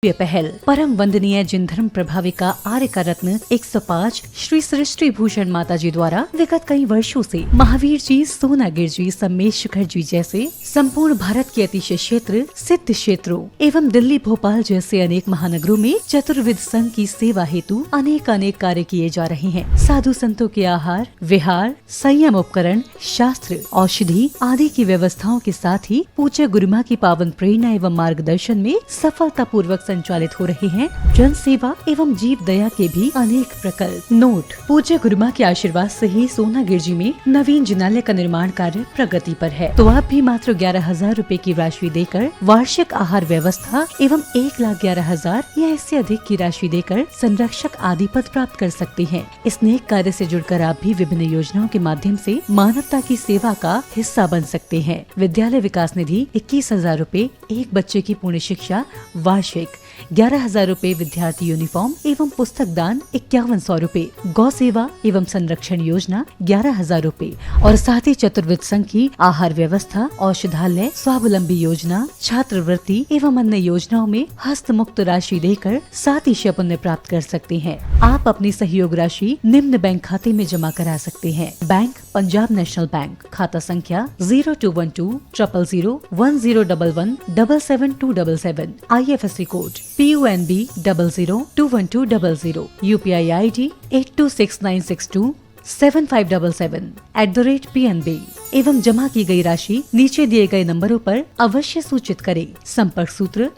ये पहल परम वंदनीय जिन धर्म प्रभाविका आर्य का रत्न 105 श्री सृष्टि भूषण माता जी द्वारा विगत कई वर्षों से महावीर जी, सोनागिर जी, सम्मेशखर जी जैसे संपूर्ण भारत के अतिशय क्षेत्र, सिद्ध क्षेत्रों एवं दिल्ली, भोपाल जैसे अनेक महानगरों में चतुर्विद संघ की सेवा हेतु अनेक कार्य किए जा रहे हैं। साधु संतों के आहार, विहार, संयम उपकरण, शास्त्र, औषधि आदि की व्यवस्थाओं के साथ ही पूज्य गुरुमा की पावन प्रेरणा एवं मार्गदर्शन में सफलता पूर्वक संचालित हो रहे हैं जन सेवा एवं जीव दया के भी अनेक प्रकल्प। नोट: पूज्य गुरुमा के आशीर्वाद से ही सोनागिर जी में नवीन जिनालय का निर्माण कार्य प्रगति पर है, तो आप भी मात्र 11,000 रूपए की राशि देकर वार्षिक आहार व्यवस्था एवं 1,11,000 या इससे अधिक की राशि देकर संरक्षक आदि पद प्राप्त कर सकते हैं। इस नेक कार्य से जुड़कर आप भी विभिन्न योजनाओं के माध्यम से मानवता की सेवा का हिस्सा बन सकते हैं। विद्यालय विकास निधि 21,000 रूपए, एक बच्चे की पूर्ण शिक्षा वार्षिक, 11,000 रूपए विद्यार्थी यूनिफॉर्म एवं पुस्तक दान 5,100 रूपए, गौ सेवा एवं संरक्षण योजना 11,000 रूपए और साथ ही चतुर्विद संघ की आहार व्यवस्था, औषधालय, स्वावलंबी योजना, छात्रवृत्ति एवं अन्य योजनाओं में हस्त मुक्त राशि देकर 7 पुण्य प्राप्त कर सकते हैं। आप अपनी सहयोग राशि निम्न बैंक खाते में जमा करा सकते हैं। बैंक: पंजाब नेशनल बैंक, खाता संख्या 0212 000 1011 77277, IFSC code PUNB 00212000, UPI ID 826962 7577 @PNB एवं जमा की गई राशि नीचे दिए गए नंबरों पर अवश्य सूचित करें। संपर्क सूत्र: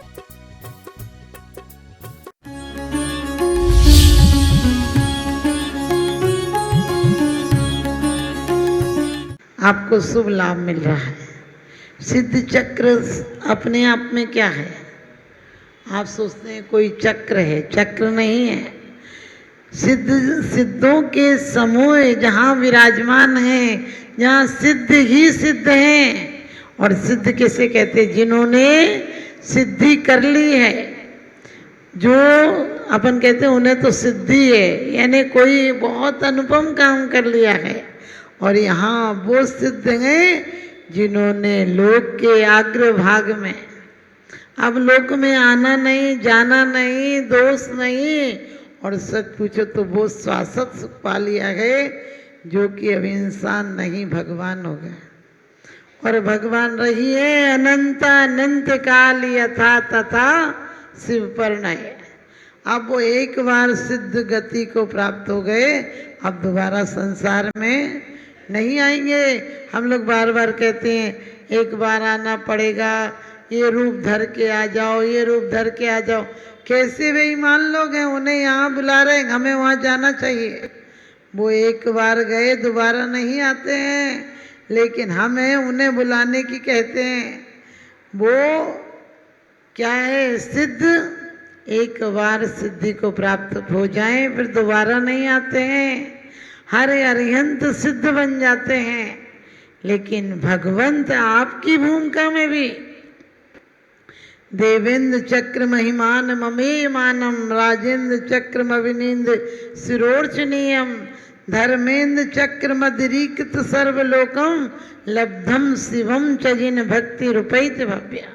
आपको शुभ लाभ मिल रहा है। सिद्ध चक्र अपने आप में क्या है? आप सोचते हैं कोई चक्र है, चक्र नहीं है। सिद्धों के समूह जहाँ विराजमान हैं, जहाँ सिद्ध ही सिद्ध हैं। और सिद्ध किसे कहते हैं? जिन्होंने सिद्धि कर ली है। जो अपन कहते हैं उन्हें तो सिद्धि है, यानी कोई बहुत अनुपम काम कर लिया है। और यहाँ वो सिद्ध हैं जिन्होंने लोक के आग्र भाग में, अब लोक में आना नहीं, जाना नहीं, दोष नहीं, और सच पूछो तो वो शाश्वत सुख पा लिया है, जो कि अब इंसान नहीं भगवान हो गए। और भगवान रही है अनंत काल यथा तथा शिव परिणय। अब वो एक बार सिद्ध गति को प्राप्त हो गए, अब दोबारा संसार में नहीं आएंगे। हम लोग बार बार कहते हैं एक बार आना पड़ेगा, ये रूप धर के आ जाओ, ये रूप धर के आ जाओ। कैसे बेईमान लोग हैं, उन्हें यहाँ बुला रहे हैं, हमें वहाँ जाना चाहिए। वो एक बार गए, दोबारा नहीं आते हैं, लेकिन हमें उन्हें बुलाने की कहते हैं। वो क्या है? सिद्ध एक बार सिद्धि को प्राप्त हो जाएं, फिर दोबारा नहीं आते हैं। हर अरिहंत सिद्ध बन जाते हैं। लेकिन भगवंत आपकी भूमिका में भी देवेंद्र चक्र महिमान ममे मानम, राजेंद्र चक्र मविनींद शिरोर्चनीयम, धर्मेंद्र चक्र मदरीकृत सर्वलोकम, लब्धम शिवम च जिन भक्ति रूपैत भव्या।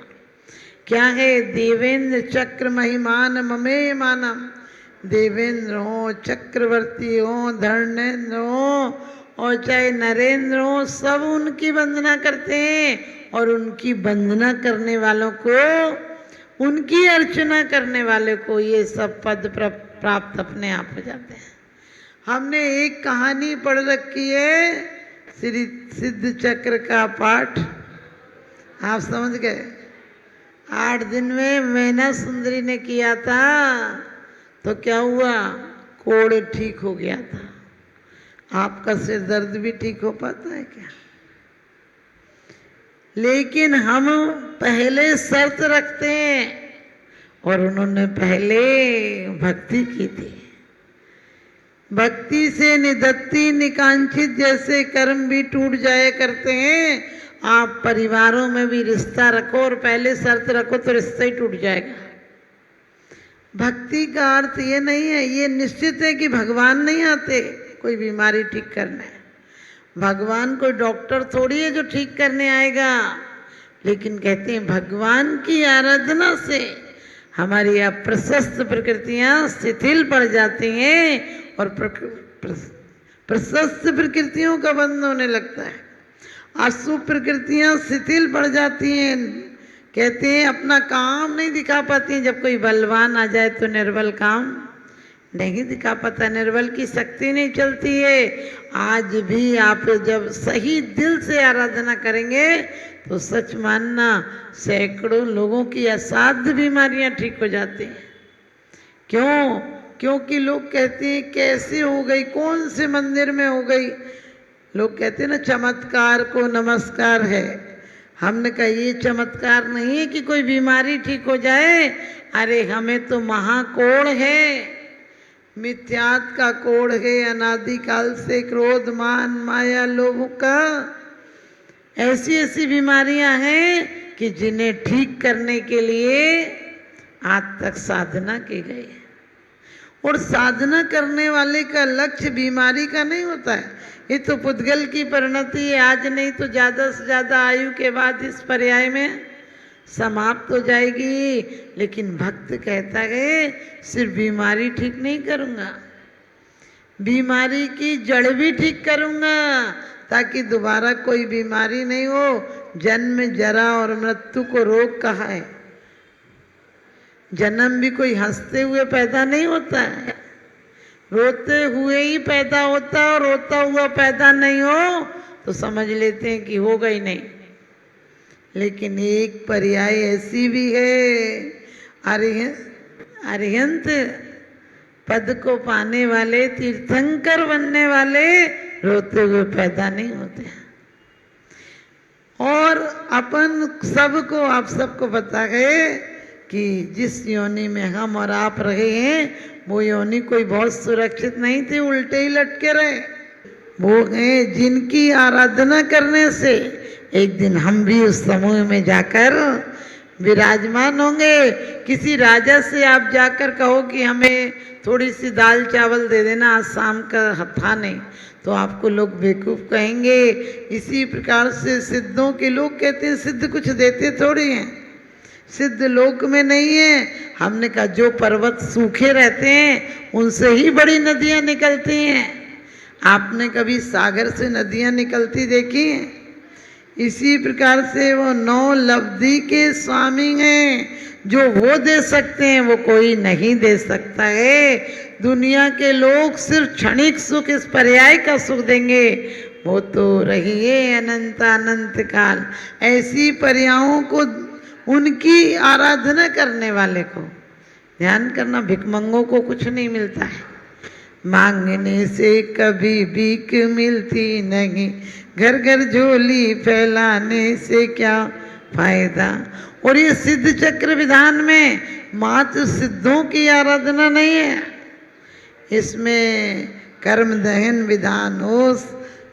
क्या है? देवेंद्र चक्र महिमान ममे मानम। देवेंद्र हो, चक्रवर्ती हो, धर्मेंद्र हो और चाहे नरेंद्र हो, सब उनकी वंदना करते हैं। और उनकी वंदना करने वालों को, उनकी अर्चना करने वाले को ये सब पद प्राप्त अपने आप हो जाते हैं। हमने एक कहानी पढ़ रखी है, श्री सिद्ध चक्र का पाठ, आप समझ गए? 8 दिन में मैना सुंदरी ने किया था, तो क्या हुआ? कोढ़ ठीक हो गया था। आपका सिर दर्द भी ठीक हो पाता है क्या? लेकिन हम पहले शर्त रखते हैं, और उन्होंने पहले भक्ति की थी। भक्ति से निदत्ति निकांक्षित जैसे कर्म भी टूट जाया करते हैं। आप परिवारों में भी रिश्ता रखो और पहले शर्त रखो तो रिश्ता ही टूट जाएगा। भक्ति का अर्थ ये नहीं है, ये निश्चित है कि भगवान नहीं आते कोई बीमारी ठीक करने। भगवान कोई डॉक्टर थोड़ी है जो ठीक करने आएगा। लेकिन कहते हैं भगवान की आराधना से हमारी अप्रशस्त प्रकृतियां शिथिल पड़ जाती हैं और प्रशस्त प्रकृतियों का बंध होने लगता है। अशुभ प्रकृतियां शिथिल पड़ जाती हैं। कहते हैं अपना काम नहीं दिखा पाती। जब कोई बलवान आ जाए तो निर्बल काम नहीं दिखा पाता, निर्बल की शक्ति नहीं चलती है। आज भी आप जब सही दिल से आराधना करेंगे तो सच मानना सैकड़ों लोगों की असाध्य बीमारियां ठीक हो जाती हैं। क्यों? क्योंकि लोग कहते हैं कैसे हो गई, कौन से मंदिर में हो गई। लोग कहते हैं ना चमत्कार को नमस्कार है। हमने कहा ये चमत्कार नहीं है कि कोई बीमारी ठीक हो जाए। अरे हमें तो महाकोढ़ है, मिथ्यात का कोढ़ है, अनादिकाल से क्रोध मान माया लोभ का ऐसी ऐसी बीमारियां हैं कि जिन्हें ठीक करने के लिए आज तक साधना की गई। और साधना करने वाले का लक्ष्य बीमारी का नहीं होता है। ये तो पुद्गल की परिणति है, आज नहीं तो ज़्यादा से ज़्यादा आयु के बाद इस पर्याय में समाप्त हो जाएगी। लेकिन भक्त कहता है सिर्फ बीमारी ठीक नहीं करूँगा, बीमारी की जड़ भी ठीक करूँगा ताकि दोबारा कोई बीमारी नहीं हो। जन्म जरा और मृत्यु को रोग कहा है। जन्म भी कोई हंसते हुए पैदा नहीं होता है, रोते हुए ही पैदा होता है। और रोता हुआ पैदा नहीं हो तो समझ लेते हैं कि होगा ही नहीं। लेकिन एक पर्याय ऐसी भी है, अरिहंत पद को पाने वाले, तीर्थंकर बनने वाले रोते हुए पैदा नहीं होते। और अपन सबको, आप सबको पता है कि जिस योनि में हम और आप रहे हैं वो योनि कोई बहुत सुरक्षित नहीं थी, उल्टे ही लटके रहे। वो हैं जिनकी आराधना करने से एक दिन हम भी उस समूह में जाकर विराजमान होंगे। किसी राजा से आप जाकर कहो कि हमें थोड़ी सी दाल चावल दे देना, आज शाम का था नहीं, तो आपको लोग बेवकूफ़ कहेंगे। इसी प्रकार से सिद्धों के लोग कहते हैं सिद्ध कुछ देते थोड़ी हैं, सिद्ध लोक में नहीं है। हमने कहा जो पर्वत सूखे रहते हैं उनसे ही बड़ी नदियाँ निकलती हैं। आपने कभी सागर से नदियाँ निकलती देखी हैं? इसी प्रकार से वो 9 लब्धि के स्वामी हैं। जो वो दे सकते हैं वो कोई नहीं दे सकता है। दुनिया के लोग सिर्फ क्षणिक सुख, इस पर्याय का सुख देंगे, वो तो रहिए अनंत अनंत काल। ऐसी पर्यायों को, उनकी आराधना करने वाले को ध्यान करना। भिखमंगों को कुछ नहीं मिलता है, मांगने से कभी भीख मिलती नहीं, घर घर झोली फैलाने से क्या फायदा। और ये सिद्ध चक्र विधान में मात्र सिद्धों की आराधना नहीं है, इसमें कर्म दहन विधान हो,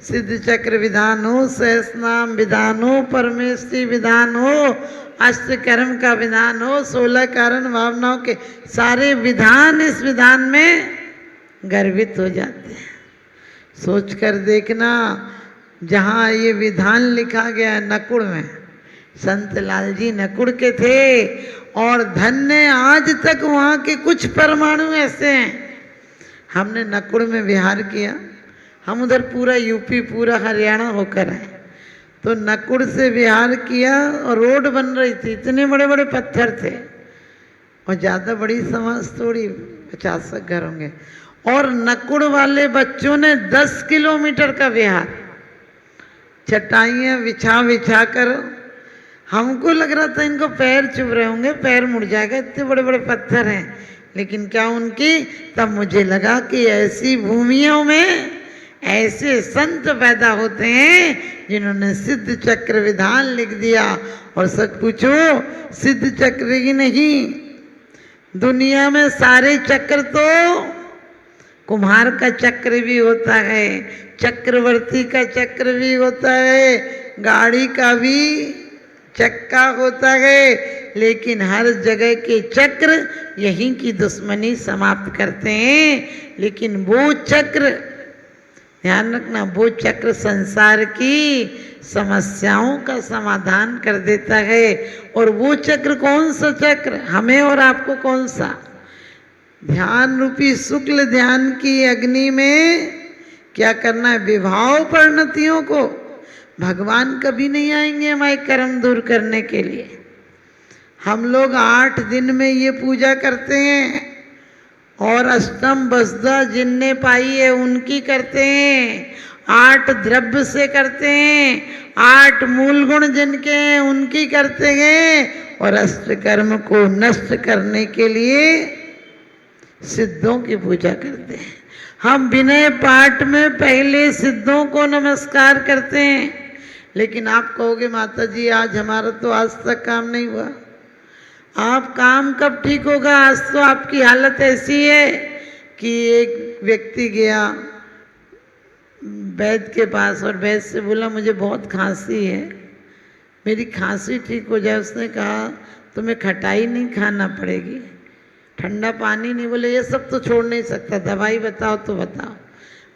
सिद्ध चक्र विधान हो, सहस्रनाम विधान हो, परमेश्वरी विधान हो, अष्ट कर्म का विधान हो, 16 कारण भावनाओं के सारे विधान इस विधान में गर्वित हो जाते हैं। सोच कर देखना, जहाँ ये विधान लिखा गया है नकुड़ में, संत लाल जी नकुड़ के थे और धन्य आज तक वहाँ के कुछ परमाणु ऐसे हैं। हमने नकुड़ में विहार किया, हम उधर पूरा यूपी पूरा हरियाणा होकर आए, तो नकुड़ से विहार किया और रोड बन रही थी, इतने बड़े बड़े पत्थर थे और ज़्यादा बड़ी समाज थोड़ी, 50 घर होंगे। और नकुड़ वाले बच्चों ने 10 किलोमीटर का विहार, चटाइयाँ बिछा बिछा कर, हमको लग रहा था इनको पैर चुभ रहे होंगे, पैर मुड़ जाएगा, इतने बड़े बड़े पत्थर हैं। लेकिन क्या उनकी, तब मुझे लगा कि ऐसी भूमियों में ऐसे संत पैदा होते हैं जिन्होंने सिद्ध चक्र विधान लिख दिया। और सच पूछो, सिद्ध चक्र ही नहीं, दुनिया में सारे चक्र तो, कुम्हार का चक्र भी होता है, चक्रवर्ती का चक्र भी होता है, गाड़ी का भी चक्का होता है, लेकिन हर जगह के चक्र यहीं की दुश्मनी समाप्त करते हैं। लेकिन वो चक्र ध्यान रखना, वो चक्र संसार की समस्याओं का समाधान कर देता है। और वो चक्र कौन सा चक्र, हमें और आपको कौन सा? ध्यान रूपी शुक्ल ध्यान की अग्नि में क्या करना है? विभाव परिणतियों को। भगवान कभी नहीं आएंगे हमारे कर्म दूर करने के लिए। हम लोग 8 दिन में ये पूजा करते हैं और अष्टम वसुधा जिनने पाई है उनकी करते हैं, 8 द्रव्य से करते हैं, 8 मूल गुण जिनके हैं उनकी करते हैं, और अष्ट कर्म को नष्ट करने के लिए सिद्धों की पूजा करते हैं। हम विनय पाठ में पहले सिद्धों को नमस्कार करते हैं। लेकिन आप कहोगे माता जी आज हमारा तो आज तक काम नहीं हुआ। आप काम कब ठीक होगा? आज तो आपकी हालत ऐसी है कि एक व्यक्ति गया वैद्य के पास और वैद्य से बोला मुझे बहुत खांसी है, मेरी खांसी ठीक हो जाए। उसने कहा तुम्हें खटाई नहीं खाना पड़ेगी, ठंडा पानी नहीं, बोले ये सब तो छोड़ नहीं सकता, दवाई बताओ तो बताओ।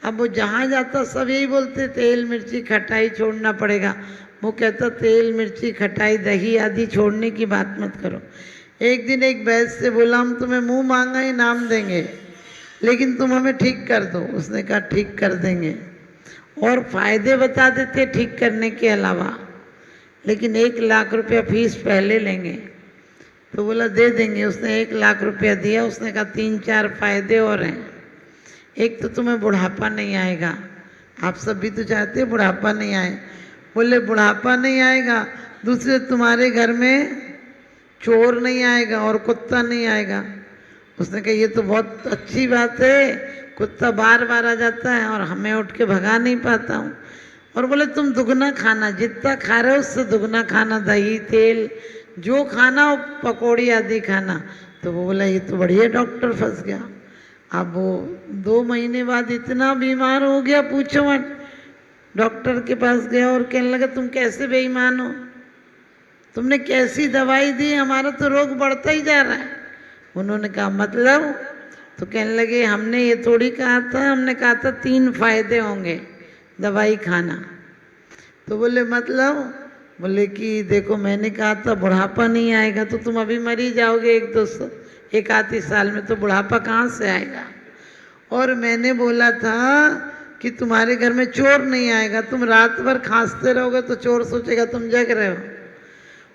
अब वो जहाँ जाता सब यही बोलते तेल मिर्ची खटाई छोड़ना पड़ेगा। वो कहता तेल मिर्ची खटाई दही आदि छोड़ने की बात मत करो। एक दिन एक वैद्य से बोला हम तुम्हें मुंह मांगा इनाम देंगे, लेकिन तुम हमें ठीक कर दो। उसने कहा ठीक कर देंगे, और फायदे बता देते ठीक करने के अलावा, लेकिन 1 लाख रुपया फीस पहले लेंगे। तो बोला दे देंगे। उसने 1 लाख रुपया दिया। उसने कहा 3-4 फायदे और हैं। एक तो तुम्हें बुढ़ापा नहीं आएगा, आप सब भी तो चाहते हो बुढ़ापा नहीं आए। बोले बुढ़ापा नहीं आएगा, दूसरे तुम्हारे घर में चोर नहीं आएगा और कुत्ता नहीं आएगा। उसने कहा ये तो बहुत अच्छी बात है, कुत्ता बार बार आ जाता है और हमें उठ के भगा नहीं पाता हूँ। और बोले तुम दुगना खाना, जितना खा रहे हो उससे दुगना खाना, दही तेल जो खाना हो, पकौड़ी आदि खाना। तो वो बोला ये तो बढ़िया डॉक्टर फंस गया। अब वो 2 महीने बाद इतना बीमार हो गया पूछो मत। डॉक्टर के पास गया और कहने लगा तुम कैसे बेईमान हो, तुमने कैसी दवाई दी, हमारा तो रोग बढ़ता ही जा रहा है। उन्होंने कहा मतलब? तो कहने लगे हमने ये थोड़ी कहा था, हमने कहा था 3 फायदे होंगे दवाई खाना। तो बोले मतलब? बोले कि देखो मैंने कहा था बुढ़ापा नहीं आएगा, तो तुम अभी मर ही जाओगे 1-2 साल में, तो बुढ़ापा कहाँ से आएगा। और मैंने बोला था कि तुम्हारे घर में चोर नहीं आएगा, तुम रात भर खांसते रहोगे तो चोर सोचेगा तुम जग रहे हो।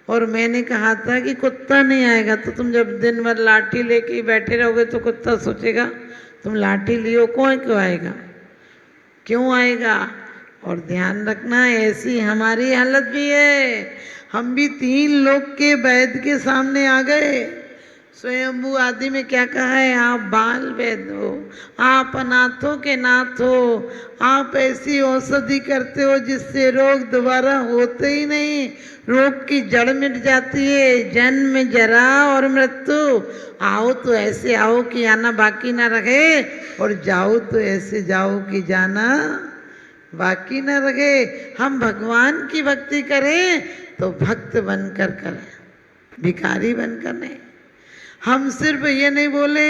और मैंने कहा था कि कुत्ता नहीं आएगा, तो तुम जब दिन भर लाठी लेके बैठे रहोगे तो कुत्ता सोचेगा तुम लाठी लियो, क्यों आएगा, क्यों आएगा। और ध्यान रखना ऐसी हमारी हालत भी है। हम भी 3 लोग के वैद्य के सामने आ गए। स्वयंभू आदि में क्या कहा है, आप बाल वैद्य हो, आप अनाथों के नाथ हो, आप ऐसी औषधि करते हो जिससे रोग दोबारा होते ही नहीं, रोग की जड़ मिट जाती है, जन्म जरा और मृत्यु। आओ तो ऐसे आओ कि आना बाकी ना रहे, और जाओ तो ऐसे जाओ कि जाना बाकी ना रहे। हम भगवान की भक्ति करें तो भक्त बनकर करें, भिखारी बनकर नहीं। हम सिर्फ ये नहीं बोले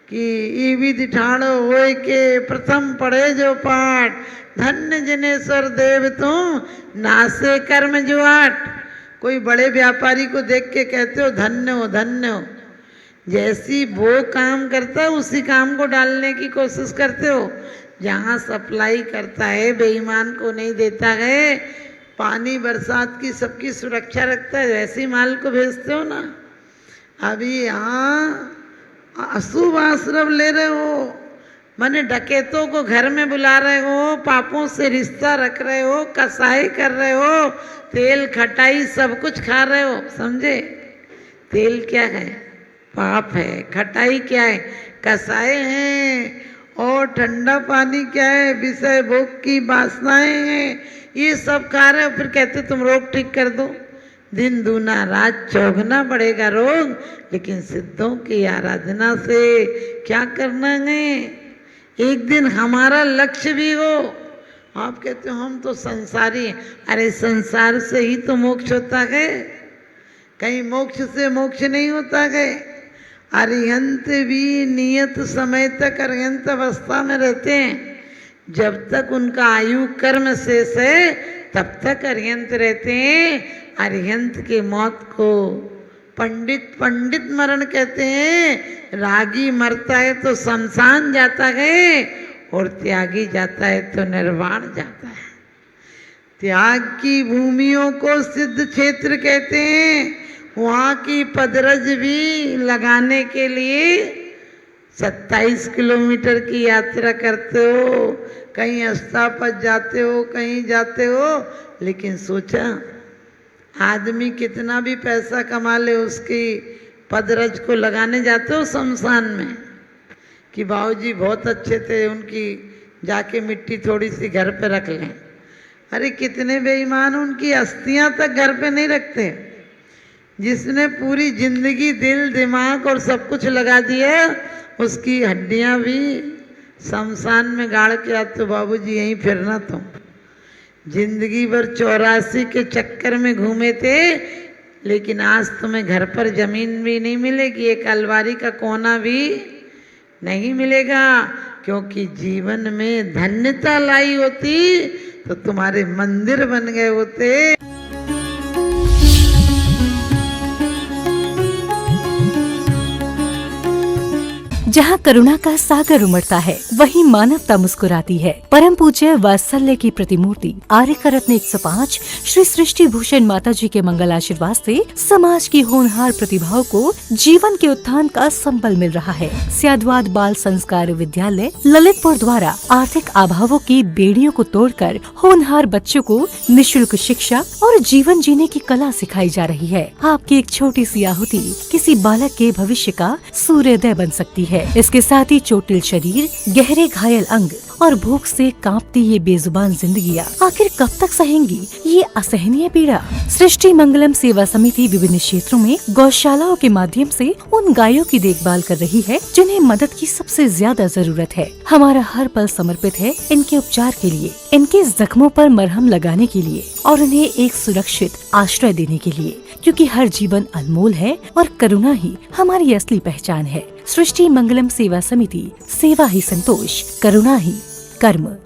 कि ई विधि ठाणो होए के प्रथम पढ़े जो पाठ, धन्य जिनेश्वर देव तुम नासे कर्म जुआट। कोई बड़े व्यापारी को देख के कहते हो धन्य हो धन्य हो, जैसी वो काम करता है उसी काम को डालने की कोशिश करते हो। जहाँ सप्लाई करता है बेईमान को नहीं देता है, पानी बरसात की सबकी सुरक्षा रखता है, वैसी माल को भेजते हो ना। अभी यहाँ अशुभ आश्रम ले रहे हो, माने डकैतों को घर में बुला रहे हो, पापों से रिश्ता रख रहे हो, कसाई कर रहे हो, तेल खटाई सब कुछ खा रहे हो। समझे? तेल क्या है? पाप है। खटाई क्या है? कसाई हैं। और ठंडा पानी क्या है? विषय भोग की वासनाएं हैं। ये सब खा रहे हो, फिर कहते तुम रोग ठीक कर दो। दिन दूना रात चौगना पड़ेगा रोग, लेकिन सिद्धों की आराधना से क्या करना है? एक दिन हमारा लक्ष्य भी हो। आप कहते हो हम तो संसारी हैं। अरे संसार से ही तो मोक्ष होता है, कहीं मोक्ष से मोक्ष नहीं होता है। अरिहंत भी नियत समय तक अरिहंत अवस्था में रहते हैं, जब तक उनका आयु कर्म शेष है तब तक अरिहंत रहते हैं। अरिहंत के मौत को पंडित मरण कहते हैं। रागी मरता है तो शमशान जाता है और त्यागी जाता है तो निर्वाण जाता है। त्याग की भूमियों को सिद्ध क्षेत्र कहते हैं। वहाँ की पदरज भी लगाने के लिए 27 किलोमीटर की यात्रा करते हो, कहीं अस्तापत जाते हो, कहीं जाते हो, लेकिन सोचा आदमी कितना भी पैसा कमा ले उसकी पदरज को लगाने जाते हो शमशान में कि बाबूजी बहुत अच्छे थे, उनकी जाके मिट्टी थोड़ी सी घर पे रख लें। अरे कितने बेईमान, उनकी अस्थियां तक घर पे नहीं रखते। जिसने पूरी जिंदगी दिल दिमाग और सब कुछ लगा दिया उसकी हड्डियां भी शमशान में गाड़ के आते तो बाबूजी यहीं फिरना तुम। जिंदगी भर 84 के चक्कर में घूमे थे, लेकिन आज तुम्हें घर पर जमीन भी नहीं मिलेगी, एक अलमारी का कोना भी नहीं मिलेगा, क्योंकि जीवन में धन्यता लाई होती तो तुम्हारे मंदिर बन गए होते। जहाँ करुणा का सागर उमड़ता है वहीं मानवता मुस्कुराती है। परम पूज्य वात्सल्य की प्रतिमूर्ति आर्यका रत्न 105 श्री सृष्टि भूषण माता जी के मंगल आशीर्वाद से समाज की होनहार प्रतिभाओं को जीवन के उत्थान का संबल मिल रहा है। स्याद्वाद बाल संस्कार विद्यालय ललितपुर द्वारा आर्थिक अभावों की बेड़ियों को तोड़कर होनहार बच्चों को निःशुल्क शिक्षा और जीवन जीने की कला सिखाई जा रही है। आपकी एक छोटी सी आहुति किसी बालक के भविष्य का सूर्योदय बन सकती है। इसके साथ ही चोटिल शरीर, गहरे घायल अंग और भूख से कांपती ये बेजुबान जिंदगियां आखिर कब तक सहेंगी ये असहनीय पीड़ा। सृष्टि मंगलम सेवा समिति विभिन्न क्षेत्रों में गौशालाओं के माध्यम से उन गायों की देखभाल कर रही है जिन्हें मदद की सबसे ज्यादा जरूरत है। हमारा हर पल समर्पित है इनके उपचार के लिए, इनके जख्मों पर मरहम लगाने के लिए और उन्हें एक सुरक्षित आश्रय देने के लिए, क्योंकि हर जीवन अनमोल है और करुणा ही हमारी असली पहचान है। सृष्टि मंगलम सेवा समिति, सेवा ही संतोष, करुणा ही कर्म।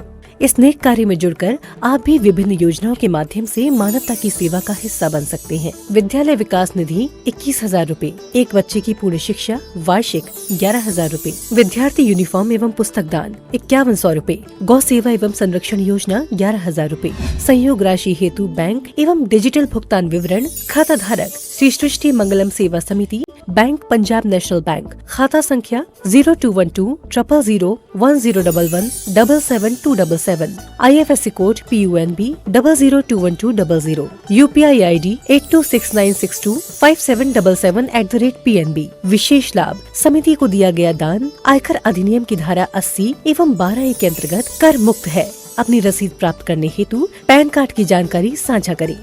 इस नेक कार्य में जुड़कर आप भी विभिन्न योजनाओं के माध्यम से मानवता की सेवा का हिस्सा बन सकते हैं। विद्यालय विकास निधि 21,000 रूपए, एक बच्चे की पूर्ण शिक्षा वार्षिक 11,000 रूपए, विद्यार्थी यूनिफॉर्म एवं पुस्तक दान 5100 रूपए, गौ सेवा एवं संरक्षण योजना 11,000 रूपए, संयोग राशि हेतु बैंक एवं डिजिटल भुगतान विवरण, खाता धारक श्री सृष्टि मंगलम सेवा समिति, बैंक पंजाब नेशनल बैंक, खाता संख्या 0212 000 1011 77277, IFSC code PUNB 0021200, UPI ID 8269625777@PNB। विशेष लाभ, समिति को दिया गया दान आयकर अधिनियम की धारा 80 एवं 12A के अंतर्गत कर मुक्त है। अपनी रसीद प्राप्त करने हेतु पैन कार्ड की जानकारी साझा करें।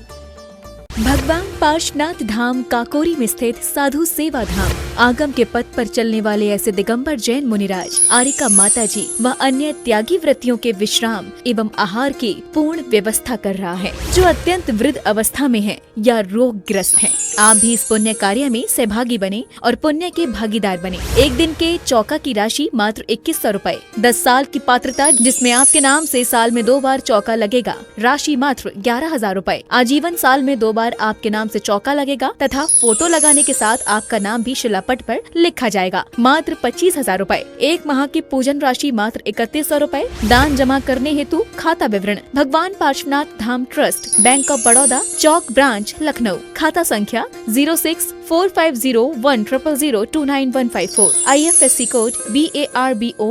भगवान पार्श्वनाथ धाम काकोरी में स्थित साधु सेवा धाम आगम के पथ पर चलने वाले ऐसे दिगंबर जैन मुनिराज, आर्यका माता जी व अन्य त्यागी वृत्तियों के विश्राम एवं आहार की पूर्ण व्यवस्था कर रहा है, जो अत्यंत वृद्ध अवस्था में है या रोग ग्रस्त है। आप भी इस पुण्य कार्य में सहभागी बने और पुण्य के भागीदार बने। एक दिन के चौका की राशि मात्र 2100 रूपए, 10 साल की पात्रता जिसमें आपके नाम से साल में 2 बार चौका लगेगा, राशि मात्र 11,000 रूपए। आजीवन साल में 2 बार आपके नाम से चौका लगेगा तथा फोटो लगाने के साथ आपका नाम भी शिलापट पर लिखा जाएगा, मात्र 25,000 रूपए। एक माह की पूजन राशि मात्र 3100 रूपए। दान जमा करने हेतु खाता विवरण, भगवान Parshvanath Dham trust, bank of Baroda, Chowk branch, Lucknow. खाता संख्या 06450100291154, IFSC कोड BARBOLUCKNO।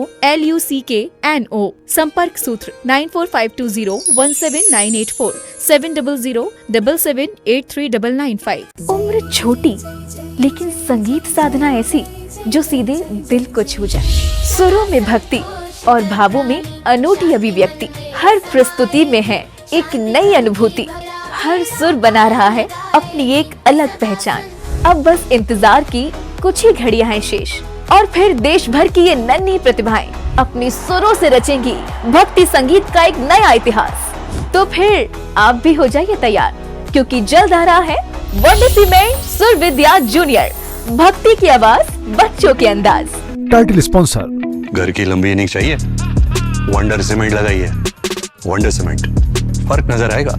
संपर्क सूत्र 9452017984, 7007778395। उम्र छोटी लेकिन संगीत साधना ऐसी जो सीधे दिल को छू जाए। सुरों में भक्ति और भावों में अनूठी अभिव्यक्ति। हर प्रस्तुति में है एक नई अनुभूति। हर सुर बना रहा है अपनी एक अलग पहचान। अब बस इंतजार की कुछ ही घड़ियां हैं शेष और फिर देश भर की ये नन्ही प्रतिभाएं अपनी सुरों से रचेंगी भक्ति संगीत का एक नया इतिहास। तो फिर आप भी हो जाइए तैयार, क्योंकि जल्द आ रहा है वंडसी में सुर विद्या जूनियर, भक्ति की आवाज बच्चों के अंदाज। टाइटल स्पॉन्सर, घर की लंबी इनिंग चाहिए वंडर सीमेंट लगाइए। वंडर सीमेंट, फर्क नजर आएगा।